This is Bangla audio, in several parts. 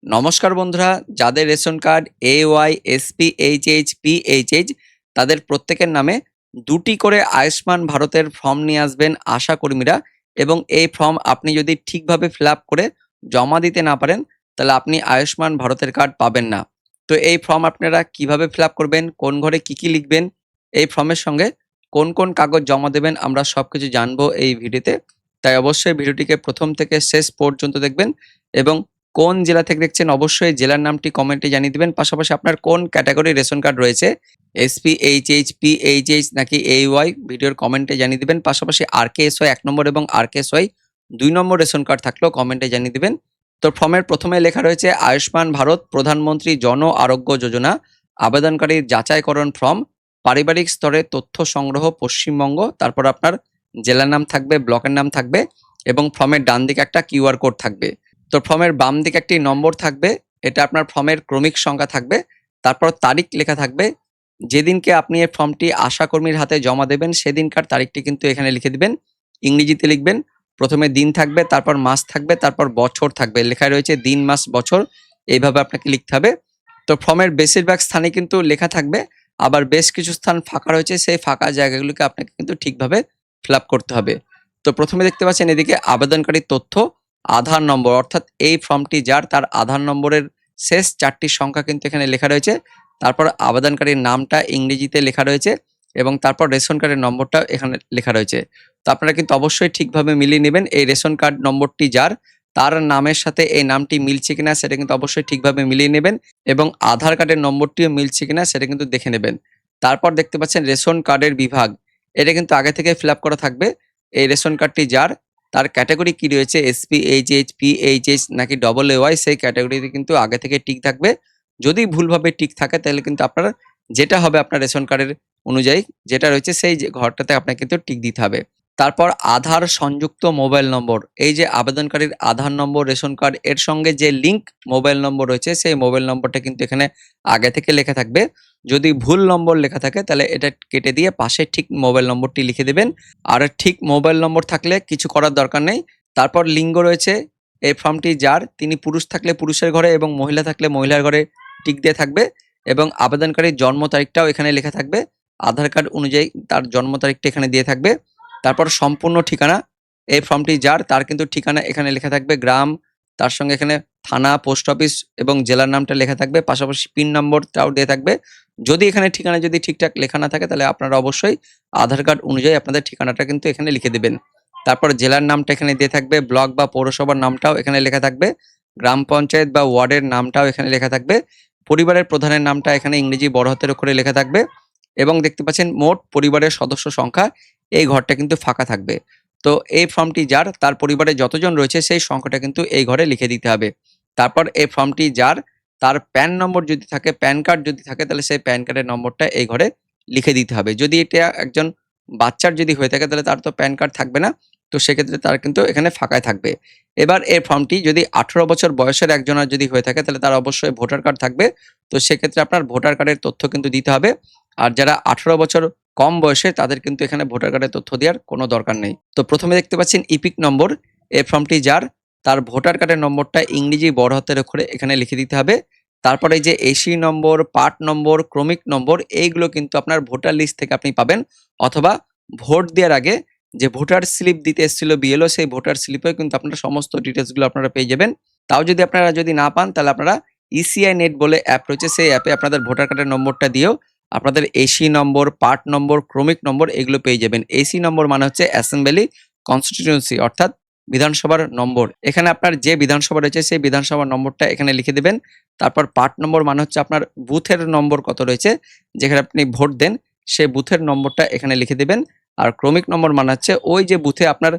নমস্কার বন্ধুরা, যাদের ration card AY, SP, HH, PHH তাদের প্রত্যেকের নামে ২টি করে আয়ুষ্মান ভারতের ফর্ম নিয়ে আসবেন আশা কর্মীরা। এবং এই ফর্ম আপনি যদি ঠিকভাবে ফিল আপ করে জমা দিতে না পারেন, তাহলে আপনি আয়ুষ্মান ভারতের কার্ড পাবেন না। তো এই ফর্ম আপনারা কিভাবে ফিল আপ করবেন, কোন ঘরে কি কি লিখবেন, এই ফর্মের সঙ্গে কোন কোন কাগজ জমা দেবেন, আমরা সবকিছু জানবো এই ভিডিওতে। তাই অবশ্যই ভিডিওটিকে প্রথম থেকে শেষ পর্যন্ত দেখবেন। এবং কোন জেলা থেকে দেখছেন অবশ্যই জেলার নামটি কমেন্টে জানিয়ে দিবেন। পাশাপাশি আপনার কোন ক্যাটাগরির রেশন কার্ড রয়েছে, SP, HH, PHH নাকি AY, ভিডিওর কমেন্টে জানিয়ে দিবেন। পাশাপাশি RKSY 1 নম্বর এবং RKSY 2 নম্বর রেশন কার্ড থাকলেও কমেন্টে জানিয়ে দিবেন। তো ফর্মের প্রথমে লেখা রয়েছে আয়ুষ্মান ভারত প্রধানমন্ত্রী জন আরোগ্য যোজনা আবেদনকারীর যাচাইকরণ ফর্ম, পারিবারিক স্তরে তথ্য সংগ্রহ পশ্চিমবঙ্গ। তারপর আপনার জেলার নাম থাকবে, ব্লকের নাম থাকবে এবং ফর্মের ডান দিকে একটা QR কোড থাকবে। তো ফর্মের বাম দিকে একটি নম্বর থাকবে, এটা আপনার ফর্মের ক্রমিক সংখ্যা থাকবে। তারপর তারিখ লেখা থাকবে, যেদিনকে আপনি এই ফর্মটি আশাকর্মীর হাতে জমা দেবেন সেদিনকার তারিখটি কিন্তু এখানে লিখে দিবেন। ইংরেজিতে লিখবেন, প্রথমে দিন থাকবে, তারপর মাস থাকবে, তারপর বছর থাকবে, লেখা রয়েছে দিন মাস বছর, এইভাবে আপনাকে লিখতে হবে। তো ফর্মের বেশিরভাগ স্থানে কিন্তু লেখা থাকবে, আবার বেশ কিছু স্থান ফাঁকা রয়েছে, সেই ফাঁকা জায়গাগুলোকে আপনাকে কিন্তু ঠিকভাবে ফিল আপ করতে হবে। তো প্রথমে দেখতে পাচ্ছেন এদিকে আবেদনকারীর তথ্য, আধার নম্বর, অর্থাৎ এই ফর্মটি যার তার আধার নম্বরের শেষ 4টি সংখ্যা কিন্তু এখানে লেখা রয়েছে। তারপর আবেদনকারীর নামটা ইংরেজিতে লেখা রয়েছে এবং তারপর রেশন কার্ডের নম্বরটা এখানে লেখা রয়েছে। তো আপনারা কিন্তু অবশ্যই ঠিকভাবে মিলিয়ে নেবেন। এই রেশন কার্ড নম্বরটি যার তার নামের সাথে এই নামটি মিলছে কিনা সেটা কিন্তু অবশ্যই ঠিকভাবে মিলিয়ে নেবেন এবং আধার কার্ডের নম্বরটিও মিলছে কিনা সেটা কিন্তু দেখে নেবেন। তারপর দেখতে পাচ্ছেন রেশন কার্ডের বিভাগ, এটা কিন্তু আগে থেকে ফিল আপ করা থাকবে। এই রেশন কার্ডটি যার তার ক্যাটাগরি কি রয়েছে, SP, HH, PHH নাকি AAY, সেই ক্যাটাগরিতে কিন্তু আগে থেকে টিক থাকবে। যদি ভুলভাবে টিক থাকে তাহলে কিন্তু আপনার যেটা হবে আপনার রেশন কার্ডের অনুযায়ী যেটা রয়েছে সেই যে ঘরটাতে আপনাকে কিন্তু টিক দিতে হবে। তারপর আধার সংযুক্ত মোবাইল নম্বর, এই যে আবেদনকারীর আধার নম্বর রেশন কার্ড এর সঙ্গে যে লিঙ্ক মোবাইল নম্বর রয়েছে সেই মোবাইল নম্বরটা কিন্তু এখানে আগে থেকে লেখা থাকবে। যদি ভুল নম্বর লেখা থাকে তাহলে এটা কেটে দিয়ে পাশে ঠিক মোবাইল নম্বরটি লিখে দেবেন। আর ঠিক মোবাইল নম্বর থাকলে কিছু করার দরকার নেই। তারপর লিঙ্গ রয়েছে, এই ফর্মটি যার তিনি পুরুষ থাকলে পুরুষের ঘরে এবং মহিলা থাকলে মহিলার ঘরে টিক দিয়ে থাকবে এবং আবেদনকারীর জন্ম তারিখটাও এখানে লেখা থাকবে। আধার কার্ড অনুযায়ী তার জন্ম তারিখটা এখানে দিয়ে থাকবে। তারপর সম্পূর্ণ ঠিকানা, এই ফর্মটি যার তার কিন্তু ঠিকানা এখানে লেখা থাকবে, গ্রাম, তার সঙ্গে এখানে থানা, পোস্ট অফিস এবং জেলার নামটা লেখা থাকবে, পাশাপাশি পিন নম্বরটাও দিয়ে থাকবে। যদি এখানে ঠিকানা যদি ঠিকঠাক লেখা না থাকে তাহলে আপনারা অবশ্যই আধার কার্ড অনুযায়ী আপনাদের ঠিকানাটা কিন্তু এখানে লিখে দেবেন। তারপর জেলার নামটা এখানে দিয়ে থাকবে, ব্লক বা পৌরসভার নামটাও এখানে লেখা থাকবে, গ্রাম পঞ্চায়েত বা ওয়ার্ডের নামটাও এখানে লেখা থাকবে, পরিবারের প্রধানের নামটা এখানে ইংরেজি বড় হাতের অক্ষরে লেখা থাকবে এবং দেখতে পাচ্ছেন মোট পরিবারের সদস্য সংখ্যা, এই ঘরটা কিন্তু ফাঁকা থাকবে। তো এই ফর্মটি যার তার পরিবারে যতজন রয়েছে সেই সংখ্যাটা কিন্তু এই ঘরে লিখে দিতে হবে। তারপর এই ফর্মটি যার তার প্যান নম্বর যদি থাকে, প্যান কার্ড যদি থাকে তাহলে সেই প্যান কার্ডের নম্বরটা এই ঘরে লিখে দিতে হবে। যদি এটা একজন বাচ্চার যদি হয়ে থাকে তাহলে তার তো প্যান কার্ড থাকবে না, তো সেক্ষেত্রে তার কিন্তু এখানে ফাঁকায় থাকবে। এবার এই ফর্মটি যদি 18 বছর বয়সের একজনের যদি হয়ে থাকে তাহলে তার অবশ্যই ভোটার কার্ড থাকবে। তো সেক্ষেত্রে আপনার ভোটার কার্ডের তথ্য কিন্তু দিতে হবে। আর যারা 18 বছর কম বয়সে তাদের কিন্তু এখানে ভোটার কার্ডের তথ্য দেওয়ার কোনো দরকার নেই। তো প্রথমে দেখতে পাচ্ছেন ইপিক নম্বর, এই ফর্মটি যার তার ভোটার কার্ডের নম্বরটা ইংরেজি বড় হাতের অক্ষরে এখানে লিখে দিতে হবে। তারপরে এই যে এসি নম্বর, পার্ট নম্বর, ক্রমিক নম্বর, এইগুলো কিন্তু আপনার ভোটার লিস্ট থেকে আপনি পাবেন, অথবা ভোট দেওয়ার আগে যে ভোটার স্লিপ দিতে এসেছিল BLO, সেই ভোটার স্লিপেও কিন্তু আপনারা সমস্ত ডিটেলসগুলো আপনারা পেয়ে যাবেন। তাও যদি আপনারা যদি না পান তাহলে আপনারা ECI নেট বলে অ্যাপ রয়েছে, সেই অ্যাপে আপনাদের ভোটার কার্ডের নম্বরটা দিয়েও আপনাদের এসি নম্বর, পার্ট নম্বর, ক্রমিক নম্বর এগুলো পেয়ে যাবেন। এসি নম্বর মানে হচ্ছে অ্যাসেম্বলি কনস্টিটিউয়েন্সি, অর্থাৎ বিধানসভার নম্বর। এখানে আপনার যে বিধানসভা রয়েছে সেই বিধানসভার নম্বরটা এখানে লিখে দেবেন। তারপর পার্ট নম্বর মানে হচ্ছে আপনার বুথের নম্বর কত রয়েছে, যেখানে আপনি ভোট দেন সেই বুথের নম্বরটা এখানে লিখে দেবেন। আর ক্রমিক নম্বর মানে হচ্ছে ওই যে বুথে আপনার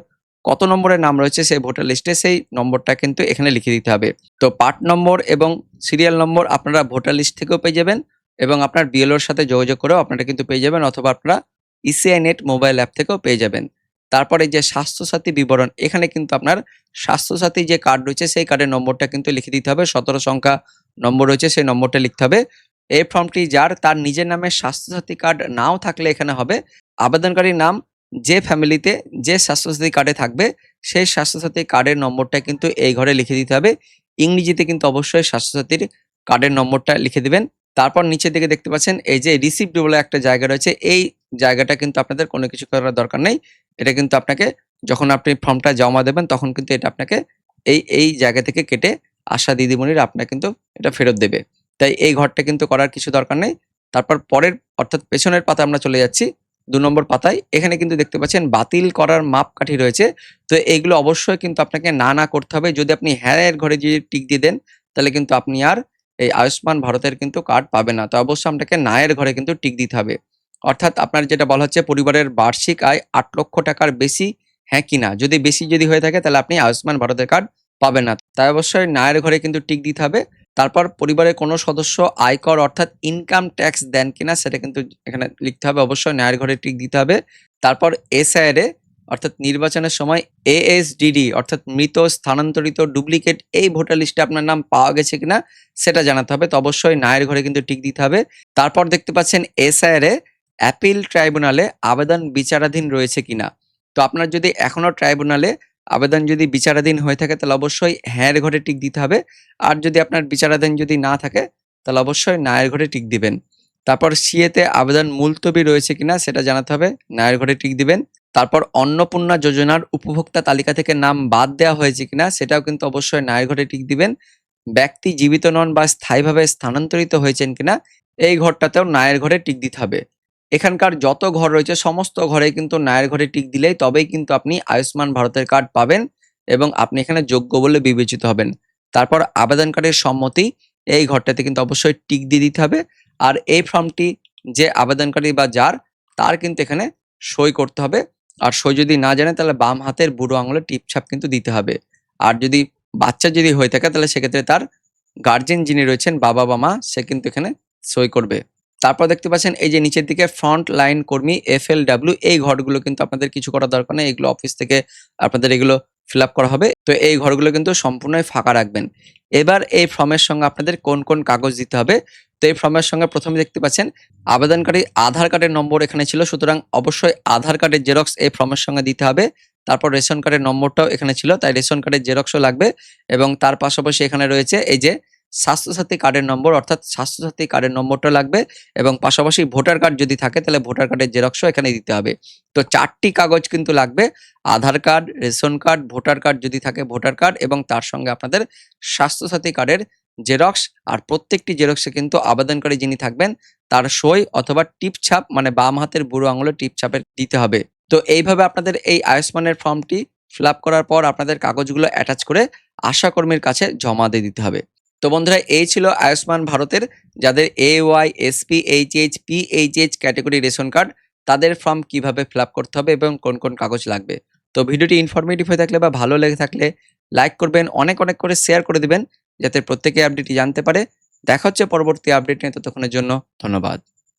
কত নম্বরের নাম রয়েছে সেই ভোটার লিস্টে, সেই নম্বরটা কিন্তু এখানে লিখে দিতে হবে। তো পার্ট নম্বর এবং সিরিয়াল নম্বর আপনারা ভোটার লিস্ট থেকেও পেয়ে যাবেন এবং আপনার BLOর সাথে যোগাযোগ করেও আপনারা কিন্তু পেয়ে যাবেন, অথবা আপনারা ECI নেট মোবাইল অ্যাপ থেকেও পেয়ে যাবেন। তারপরে যে স্বাস্থ্যসাথী বিবরণ, এখানে কিন্তু আপনার স্বাস্থ্যসাথী যে কার্ড রয়েছে সেই কার্ডের নম্বরটা কিন্তু লিখে দিতে হবে, 17 সংখ্যা নম্বর রয়েছে সেই নম্বরটা লিখতে হবে। এই ফর্মটি যার তার নিজের নামে স্বাস্থ্যসাথী কার্ড নাও থাকলে এখানে হবে, আবেদনকারীর নাম যে ফ্যামিলিতে যে স্বাস্থ্যসাথী কার্ডে থাকবে সেই স্বাস্থ্যসাথী কার্ডের নম্বরটা কিন্তু এই ঘরে লিখে দিতে হবে। ইংরেজিতে কিন্তু অবশ্যই স্বাস্থ্যসাথীর কার্ডের নম্বরটা লিখে দিবেন। তারপর নিচের দিকে দেখতে পাচ্ছেন এই যে রিসিপ্ট বলে একটা জায়গা রয়েছে, এই জায়গাটা কিন্তু আপনাদের কোনো কিছু করার দরকার নেই। এটা কিন্তু আপনাকে যখন আপনি ফর্মটা জমা দেবেন তখন কিন্তু এটা আপনাকে এই জায়গা থেকে কেটে আশা দিদিমণিরা আপনাকে কিন্তু এটা ফেরত দেবে। তাই এই ঘরটা কিন্তু করার কিছু দরকার নেই। তারপর পরের অর্থাৎ পেছনের পাতায় আমরা চলে যাচ্ছি। ২ নম্বর পাতায় এখানে কিন্তু দেখতে পাচ্ছেন বাতিল করার মাপকাঠি রয়েছে। তো এইগুলো অবশ্যই কিন্তু আপনাকে না করতে হবে। যদি আপনি হ্যাঁ এর ঘরে যদি টিক দিয়ে দেন তাহলে কিন্তু আপনি আর এই আয়ুষ্মান ভারতের কিন্তু কার্ড পাবেন না। তো অবশ্যই আপনাকে না এর ঘরে কিন্তু টিক দিতে হবে। অর্থাৎ আপনার যেটা বলা হচ্ছে পরিবারের বার্ষিক আয় ৮ লক্ষ টাকার বেশি হ্যাঁ কিনা? যদি বেশি যদি হয়ে থাকে তাহলে আপনি আয়ুষ্মান ভারতের কার্ড পাবেন না। তাই অবশ্যই না এর ঘরে কিন্তু টিক দিতে হবে। তারপর পরিবারের কোনো সদস্য আয়কর অর্থাৎ ইনকাম ট্যাক্স দেন কিনা সেটা কিন্তু এখানে লিখতে হবে। অবশ্যই না এর ঘরে টিক দিতে হবে। তারপর এসআইআর এ অর্থাৎ নির্বাচনের সময় এএসডিডি অর্থাৎ মৃত, স্থানান্তরিত, ডুপ্লিকেট এই ভোটার লিস্টে আপনার নাম পাওয়া গেছে কিনা সেটা জানাতে হবে। তো অবশ্যই না এর ঘরে কিন্তু টিক দিতে হবে। তারপর দেখতে পাচ্ছেন এসআইআর এ অ্যাপিল ট্রাইব্যুনালে আবেদন বিচারাধীন রয়েছে কিনা। তো আপনার যদি এখনো ট্রাইব্যুনালে আবেদন যদি বিচারাধীন হয়ে থাকে তাহলে অবশ্যই হ্যাঁ এর ঘরে টিক দিতে হবে। আর যদি আপনার বিচারাধীন যদি না থাকে তাহলে অবশ্যই না এর ঘরে টিক দিবেন। তারপর সিএতে আবেদন মুলতবি রয়েছে কিনা সেটা জানাতে হবে, না এর ঘরে টিক দিবেন। তারপর অন্নপূর্ণা যোজনার উপভোক্তা তালিকা থেকে নাম বাদ দেওয়া হয়েছে কিনা সেটাও কিন্তু অবশ্যই না এর ঘরে টিক দিবেন। ব্যক্তি জীবিত নন বা স্থায়ীভাবে স্থানান্তরিত হয়েছেন কিনা এই ঘরটাতেও না এর ঘরে টিক দিতে হবে। এখানকার যত ঘর রয়েছে সমস্ত ঘরে কিন্তু না এর ঘরে টিক দিলেই তবেই কিন্তু আপনি আয়ুষ্মান ভারতের কার্ড পাবেন এবং আপনি এখানে যোগ্য বলে বিবেচিত হবেন। তারপর আবেদনকারীর সম্মতি এই ঘরটাতে কিন্তু অবশ্যই টিক দিয়ে দিতে হবে। আর এই ফর্মটি যে আবেদনকারী বা যার তার কিন্তু এখানে সই করতে হবে। আর সই যদি না জানে তাহলে বাম হাতের বুড়ো আঙুলে টিপছাপ কিন্তু দিতে হবে। আর যদি বাচ্চা যদি হয়ে থাকে তাহলে সেক্ষেত্রে তার গার্জেন যিনি রয়েছেন বাবা বা মা সে কিন্তু এখানে সই করবে। তারপর দেখতে পাচ্ছেন এই যে নিচের দিকে ফ্রন্ট লাইন কর্মী এফএলডব্লিউ এই ঘরগুলো কিন্তু আপনাদের কিছু করার দরকার নেই, এগুলো অফিস থেকে আপনাদের এগুলো ফিল আপ করা হবে। তো এই ঘরগুলো কিন্তু সম্পূর্ণই ফাঁকা রাখবেন। এবার এই ফর্মের সঙ্গে আপনাদের কোন কোন কাগজ দিতে হবে। তো এই ফর্মের সঙ্গে প্রথমে দেখতে পাচ্ছেন আবেদনকারী আধার কার্ডের নম্বর এখানে ছিল, সুতরাং অবশ্যই আধার কার্ডের জেরক্স এই ফর্মের সঙ্গে দিতে হবে। তারপর রেশন কার্ডের নম্বরটাও এখানে ছিল, তাই রেশন কার্ডের জেরক্সও লাগবে। এবং তার পাশাপাশি এখানে রয়েছে এই যে স্বাস্থ্যসাথী কার্ডের নম্বর অর্থাৎ স্বাস্থ্যসাথী কার্ডের নম্বরটা লাগবে এবং পাশাপাশি ভোটার কার্ড যদি থাকে তাহলে ভোটার কার্ডের জেরক্সও এখানে দিতে হবে। তো 4টি কাগজ কিন্তু লাগবে, Aadhaar card, ration card, voter card যদি থাকে ভোটার কার্ড এবং তার সঙ্গে আপনাদের স্বাস্থ্যসাথী কার্ডের জেরক্স। আর প্রত্যেকটি জেরক্সে কিন্তু আবেদনকারী যিনি থাকবেন তার সই অথবা টিপছাপ মানে বাম হাতের বুড়ো আঙুলের টিপছাপের দিতে হবে। তো এইভাবে আপনাদের এই আয়ুষ্মানের ফর্মটি ফিল আপ করার পর আপনাদের কাগজগুলো অ্যাটাচ করে আশাকর্মীর কাছে জমা দিয়ে দিতে হবে। তো বন্ধুরা এই ছিল আয়ুষ্মান ভারতের যাদের AY, SP, HH, PHH category ration card তাদের ফর্ম কিভাবে ফিল আপ করতে হবে এবং কোন কোন কাগজ লাগবে। তো ভিডিওটি ইনফরমেটিভ হয়ে থাকলে বা ভালো লেগে থাকলে লাইক করবেন, অনেক অনেক করে শেয়ার করে দিবেন যাতে প্রত্যেকে আপডেটটি জানতে পারে। দেখা হচ্ছে পরবর্তী আপডেট নিয়ে, ততক্ষণের জন্য ধন্যবাদ।